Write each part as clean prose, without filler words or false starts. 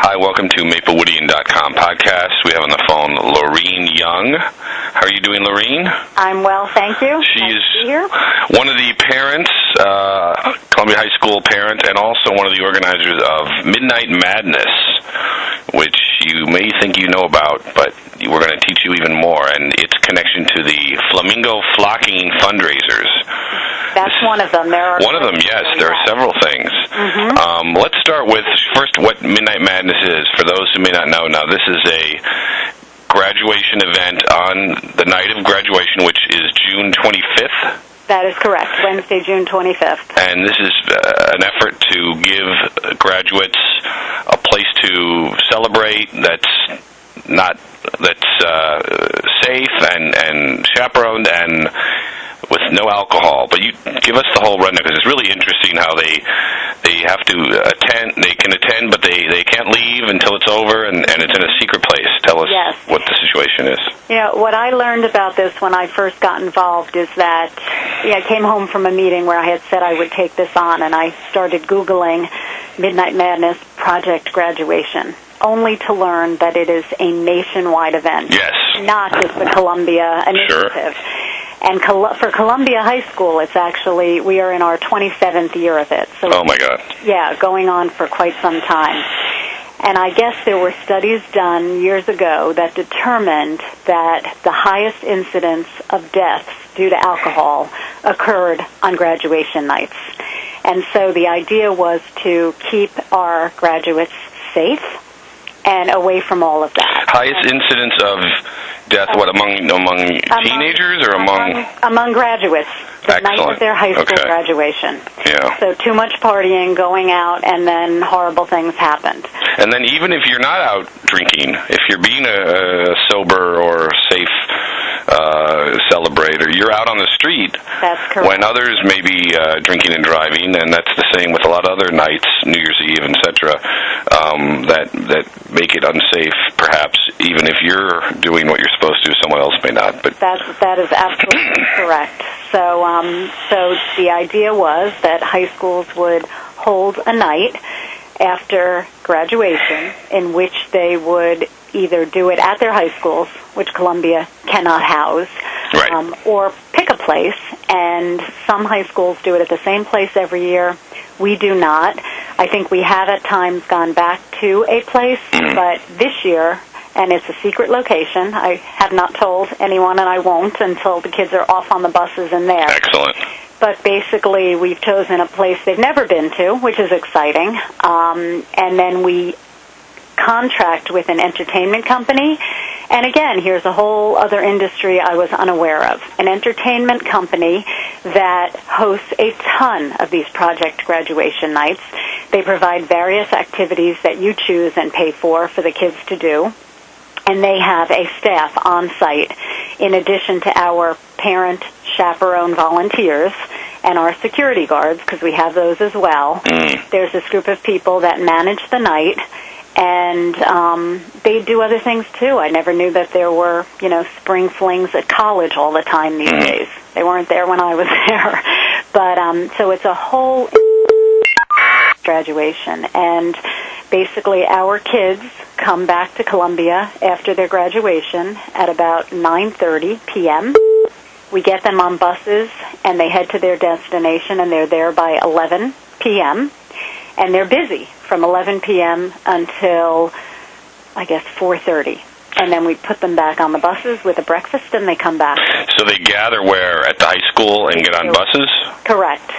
Hi, welcome to MapleWoodian.com podcast. We have on the phone Laureen Young. How are you doing, Laureen? I'm well, thank you. She's nice to be here. One of the parents, Columbia High School parent, and also one of the organizers of Midnight Madness, which you may think you know about, but we're going to teach you even more, and its connection to the Flamingo Flocking fundraisers. That's one of them. There are one of them, yes. There are several things. Mm-hmm. Let's start with, first, what Midnight Madness is. For those who may not know, now this is a graduation event on the night of graduation, which is June 25th. That is correct, Wednesday, June 25th. And this is an effort to give graduates a place to celebrate that's safe and chaperoned and with no alcohol. But you give us the whole rundown, because it's really interesting how they have to attend. They can attend, but they can't leave until it's over, and it's in a secret place. Tell us what the situation is. You know, what I learned about this when I first got involved is that I came home from a meeting where I had said I would take this on, and I started Googling Midnight Madness Project Graduation, only to learn that it is a nationwide event. Yes. Not just the Columbia initiative. Sure. And for Columbia High School, it's actually, we are in our 27th year of it. So oh, my God. Yeah, going on for quite some time. And I guess there were studies done years ago that determined that the highest incidence of deaths due to alcohol occurred on graduation nights. And so the idea was to keep our graduates safe and away from all of that. Highest incidence of death, among teenagers or among graduates, the Excellent. night of their high school graduation. Yeah. So too much partying, going out, and then horrible things happened. And then even if you're not out drinking, if you're being a sober or safe celebrator, you're out on the street. That's correct. When others may be drinking and driving, and that's the same with a lot of other nights, New Year's Eve, etc., that make it unsafe, perhaps, even if you're doing what you're supposed to, someone else may not. But that is absolutely correct. So the idea was that high schools would hold a night after graduation in which they would either do it at their high schools, which Columbia cannot house, or pick a place, and some high schools do it at the same place every year. We do not. I think we have at times gone back to a place, but this year, and it's a secret location, I have not told anyone, and I won't until the kids are off on the buses and there. Excellent. But basically, we've chosen a place they've never been to, which is exciting, and then we contract with an entertainment company. And again, here's a whole other industry I was unaware of. An entertainment company that hosts a ton of these project graduation nights. They provide various activities that you choose and pay for the kids to do. And they have a staff on site in addition to our parent chaperone volunteers and our security guards, because we have those as well. There's this group of people that manage the night, and they do other things too. I never knew that there were, spring flings at college all the time these days. They weren't there when I was there. But so it's a whole graduation, and basically our kids come back to Columbia after their graduation at about 9:30 p.m. We get them on buses, and they head to their destination, and they're there by 11 p.m., and they're busy from 11 p.m. until, I guess, 4:30. And then we put them back on the buses with a breakfast, and they come back. So they gather where? At the high school and get on buses? Correct.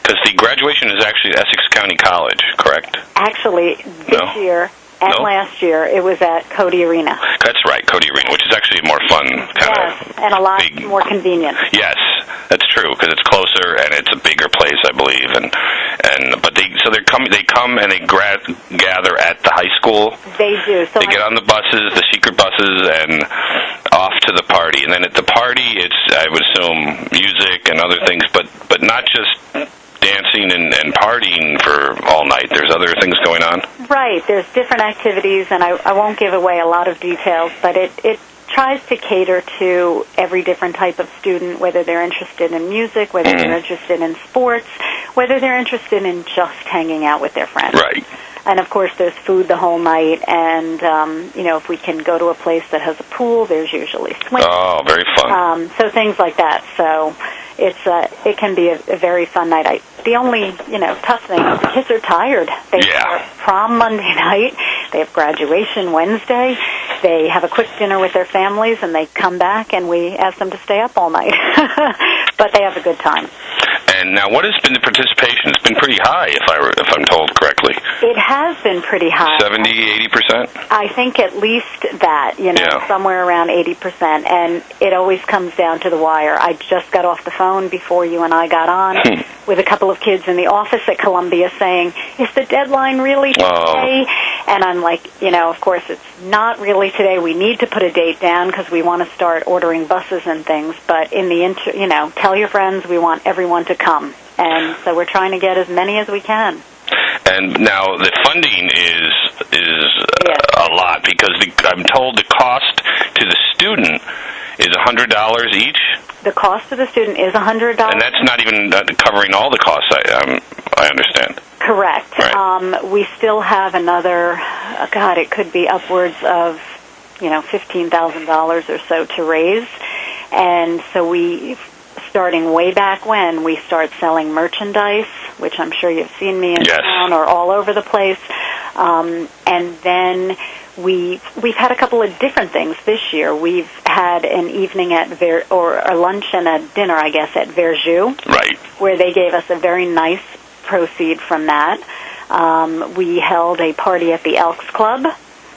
Because the graduation is actually at Essex County College, correct? Actually, this year and last year, it was at Cody Arena. That's right, Cody Arena, which is actually more fun, and a lot more convenient. Yes, that's true, because it's closer and it's a bigger place, I believe. But they come and they gather at the high school. They do. So they get on the buses, the secret buses, and off to the party. And then at the party, it's, I would assume, music and other things, but not just dancing and partying for all night. There's other things going on? Right. There's different activities, and I won't give away a lot of details, but it tries to cater to every different type of student, whether they're interested in music, whether they're interested in sports, whether they're interested in just hanging out with their friends. Right. And, of course, there's food the whole night. And, if we can go to a place that has a pool, there's usually swimming. Oh, very fun. So things like that. So it can be a very fun night. The only, tough thing is the kids are tired. They have prom Monday night. They have graduation Wednesday. They have a quick dinner with their families, and they come back, and we ask them to stay up all night. But they have a good time. And now, what has been the participation? It's been pretty high, if I'm told correctly. It has been pretty high. 70, 80%? I think at least that, somewhere around 80%. And it always comes down to the wire. I just got off the phone before you and I got on with a couple of kids in the office at Columbia saying, is the deadline really today? And I'm like, of course, it's not really today. We need to put a date down because we want to start ordering buses and things. But in the tell your friends we want everyone to come. And so we're trying to get as many as we can. And now the funding is a lot because I'm told the cost to the student is $100 each. The cost to the student is $100, and that's not even covering all the costs. I understand. Correct. Right. We still have another. It could be upwards of $15,000 or so to raise, and so we. Starting way back when, we start selling merchandise, which I'm sure you've seen me in town or all over the place. And then we've had a couple of different things this year. We've had an evening or a lunch and a dinner, I guess, at Verjus, right, where they gave us a very nice proceed from that. We held a party at the Elks Club,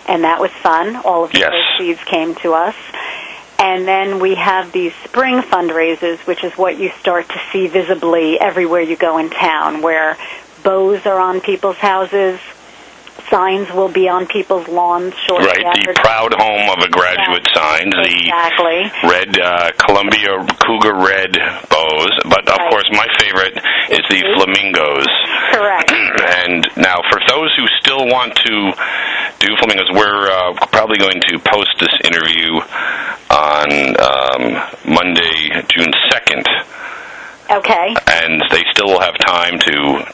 and that was fun. All of the proceeds came to us. And then we have these spring fundraisers, which is what you start to see visibly everywhere you go in town, where bows are on people's houses, signs will be on people's lawns shortly after. The proud home of a graduate signs, exactly. The red Columbia Cougar red bows, but of course my favorite is the flamingos. Correct. And now for those who still want to do flamingos, we're probably going to post this interview on Monday, June 2nd. Okay. And they still will have time to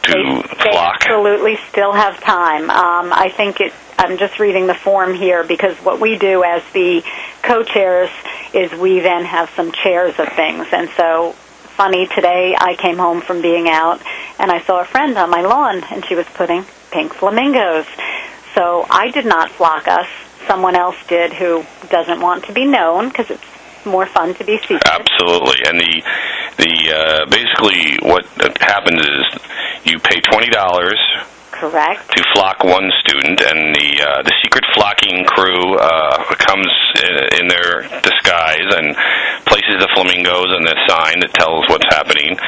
flock. They absolutely still have time. I think I'm just reading the form here because what we do as the co-chairs is we then have some chairs of things. And so, funny, today I came home from being out and I saw a friend on my lawn and she was putting pink flamingos. So I did not flock us. Someone else did who doesn't want to be known because it's more fun to be secret. Absolutely. And the basically what happens is you pay $20. Correct. To flock one student, and the secret flocking crew comes in their disguise and places the flamingos on the sign that tells what's happening.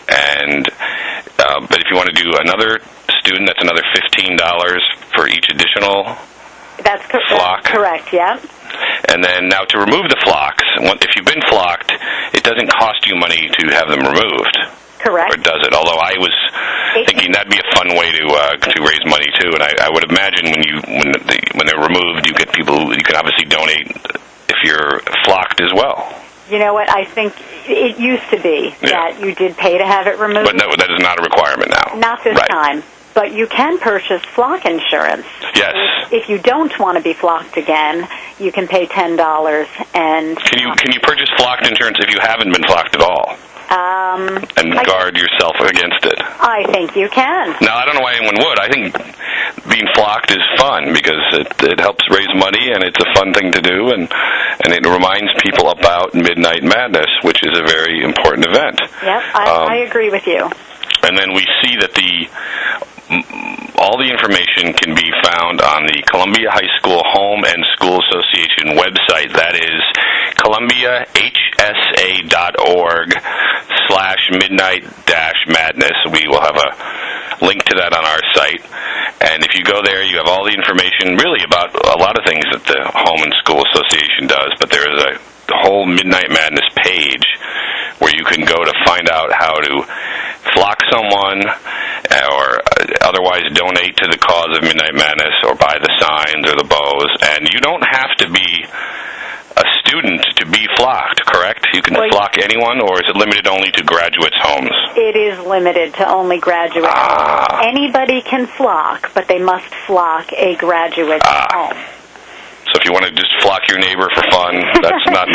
And but if you want to do another student, that's another $15 for each additional. That's flock. Correct. Yeah. And then now to remove the flocks, if you've been flocked, it doesn't cost you money to have them removed. Correct. Or does it? Although I was thinking that'd be a fun way to raise money too, and I would imagine when they're removed, you get people you can obviously donate if you're flocked as well. You know what? I think it used to be that you did pay to have it removed, but that is not a requirement now. Not this time. But you can purchase flock insurance. Yes. If you don't want to be flocked again, you can pay $10 and. Can you purchase flocked insurance if you haven't been flocked at all? And guard yourself against it. I think you can. Now, I don't know why anyone would. I think being flocked is fun because it helps raise money and it's a fun thing to do, and it reminds people about Midnight Madness, which is a very important event. Yep, I agree with you. And then we see that all the information can be found on the Columbia High School Home and School Association website. That is ColumbiaHSA.org/midnight-madness. We will have a link to that on our site. And if you go there, you have all the information really about a lot of things that the Home and School Association does. But there is a whole Midnight Madness page where you can go to find out how to flock someone or otherwise donate to the cause of Midnight Madness or buy the signs or the bows. And you don't have to be a student to be flocked, correct? You can flock anyone, or is it limited only to graduates' homes? It is limited to only graduates. Anybody can flock, but they must flock a graduate's home. So if you want to just flock your neighbor for fun, that's not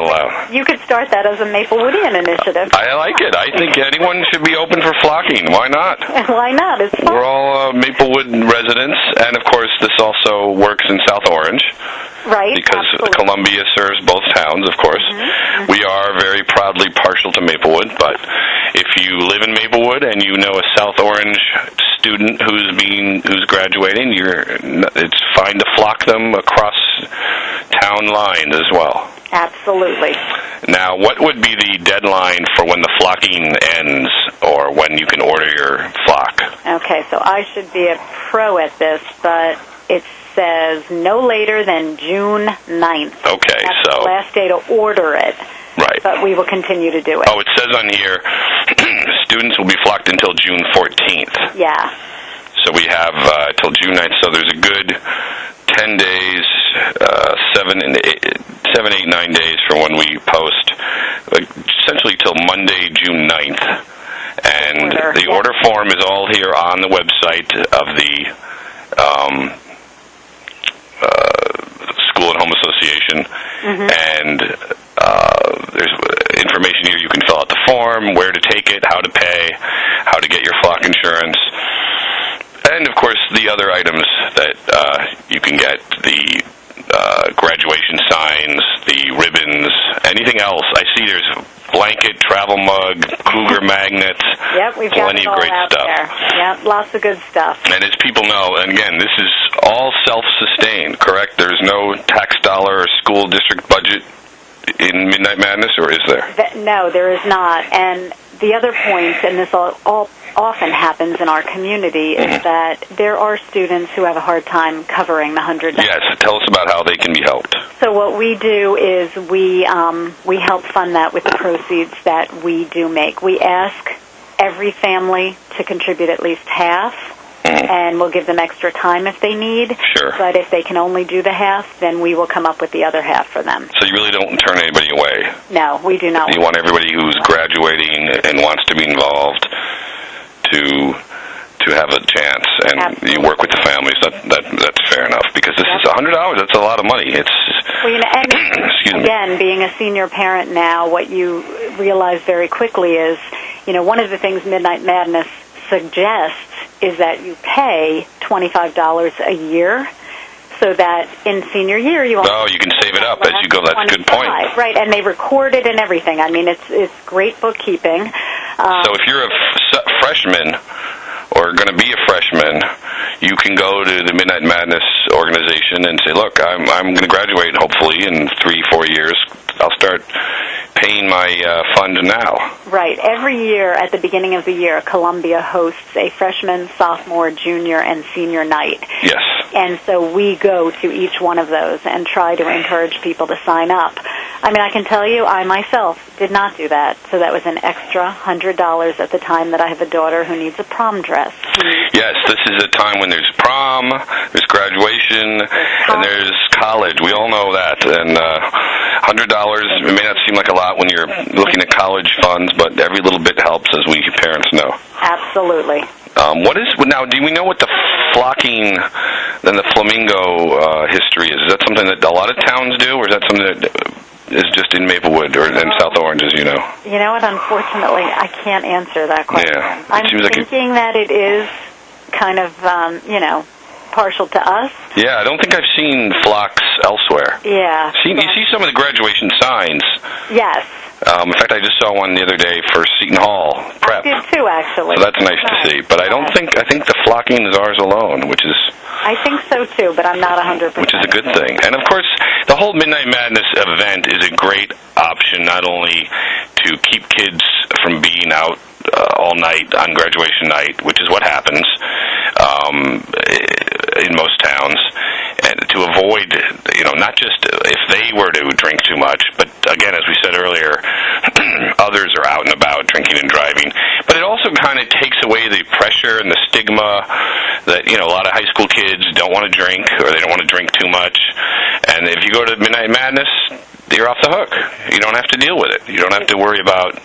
allowed. You could start that as a Maplewoodian initiative. I like it. I think anyone should be open for flocking. Why not? Why not? It's fun. We're all Maplewood residents, and of course this also works in South Orange. Right, because absolutely. Columbia serves both towns, of course. Mm-hmm. We are very proudly partial to Maplewood, but if you live in Maplewood and you know a South Orange student who's graduating, it's fine to flock them across town lines as well. Absolutely. Now, what would be the deadline for when the flocking ends, or when you can order your flock? Okay, so I should be a pro at this, but it says no later than June 9th. Okay, That's so the last day to order it. Right. But we will continue to do it. Oh, it says on here, students will be flocked until June 14th. Yeah. So we have till June 9th, so there's a good 10 days, 7, 8, 9 days from when we post, essentially till Monday, June 9th. And the order form is all here on the website of the School and Home Association. And there's information here. You can fill out the form, where to take it, how to pay, how to get your flock insurance. And, of course, the other items that you can get, the graduation signs, the ribbons, anything else. I see there's a blanket, travel mug, cougar magnets, Yep, we've got plenty it of all great out stuff. there. Yep, lots of good stuff. And as people know, and again, this is all self-sustained, correct? There's no tax dollar or school district budget in Midnight Madness, or is there? No, there is not. And the other point, and this all often happens in our community, is that there are students who have a hard time covering the $100. Yes, tell us about how they can be helped. So what we do is we help fund that with the proceeds that we do make. We ask every family to contribute at least half, and we'll give them extra time if they need. Sure. But if they can only do the half, then we will come up with the other half for them. So you really don't turn anybody away. No, we do not. You want everybody who's graduating and wants to be involved to have a chance, and Absolutely. you work with the families. That's fair enough, because this is $100. That's a lot of money. It's and again, being a senior parent now, what you realize very quickly is, one of the things Midnight Madness suggests is that you pay $25 a year, so that in senior year you you can save it up as you go. That's a good point. Right, and they record it and everything. I mean, it's great bookkeeping. So if you're a freshman or going to be a freshman, you can go to the Midnight Madness organization and say, look, I'm going to graduate hopefully in 3-4 years. I'll start paying my fund now. Right. Every year at the beginning of the year, Columbia hosts a freshman, sophomore, junior, and senior night. Yes. And so we go to each one of those and try to encourage people to sign up. I mean, I can tell you, I myself did not do that. So that was an extra $100 at the time that I have a daughter who needs a prom dress. Yes, this is a time when there's prom, there's graduation, and there's college. We all know that. And $100, it may not seem like a lot when you're looking at college funds, but every little bit helps, as we parents know. Absolutely. Now, do we know what the flocking and the flamingo history is? Is that something that a lot of towns do, or is that something that is just in Maplewood or in South Orange, as you know? You know what? Unfortunately, I can't answer that question. Yeah, I'm thinking that it is kind of, partial to us. Yeah, I don't think I've seen flocks elsewhere. Yeah. You see some of the graduation signs. Yes. In fact, I just saw one the other day for Seton Hall Prep. I did too, actually. So that's nice to see. But I think the flocking is ours alone, which is... I think so too, but I'm not 100%. Which is a good thing. And of course, the whole Midnight Madness event is a great option, not only to keep kids from being out all night on graduation night, which is what happens in most towns, and to avoid, not just if they were to drink too much, but again, as we said earlier, others are out and about drinking and driving. But it also kind of takes away the pressure and the stigma that, a lot of high school kids don't want to drink, or they don't want to drink too much. And if you go to Midnight Madness, you're off the hook. You don't have to deal with it. You don't have to worry about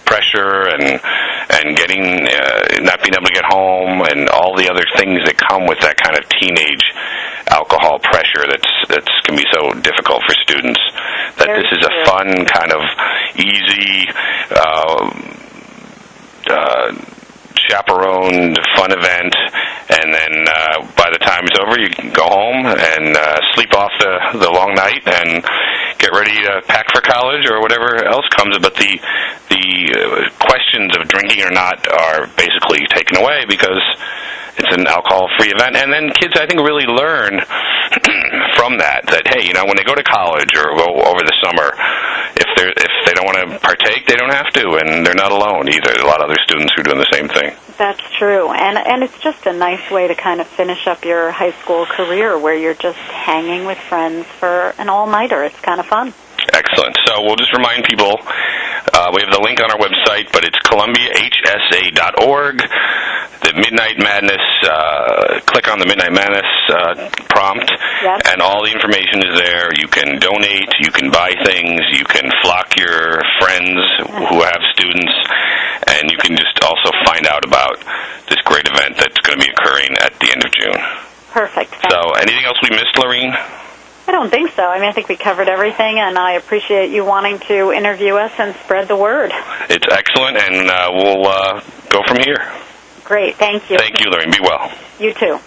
pressure and getting not being able to get home and all the other things that come with that kind of teenage alcohol pressure that's can be so difficult for students. That Very this is a true. fun kind of easy chaperoned fun event, and then by the time it's over, you can go home and sleep off the long night and get ready to pack for college or whatever else comes. But the questions of drinking or not are basically taken away because it's an alcohol-free event. And then kids, I think, really learn from that, hey, when they go to college or go over the summer, if they don't want to partake, they don't have to, and they're not alone either. There's a lot of other students who are doing the same thing. That's true, and it's just a nice way to kind of finish up your high school career where you're just hanging with friends for an all-nighter. It's kind of fun. Excellent. So we'll just remind people, we have the link on our website, but it's columbiahsa.org. The Midnight Madness, click on the Midnight Madness prompt, Yep. and all the information is there. You can donate, you can buy things, you can flock your friends who have students, and you can just also find out about this great event that's going to be occurring at the end of June. Perfect. So anything else we missed, Lorene? I don't think so. I think we covered everything, and I appreciate you wanting to interview us and spread the word. It's excellent, and we'll go from here. Great. Thank you. Thank you, Lorraine. Be well. You too.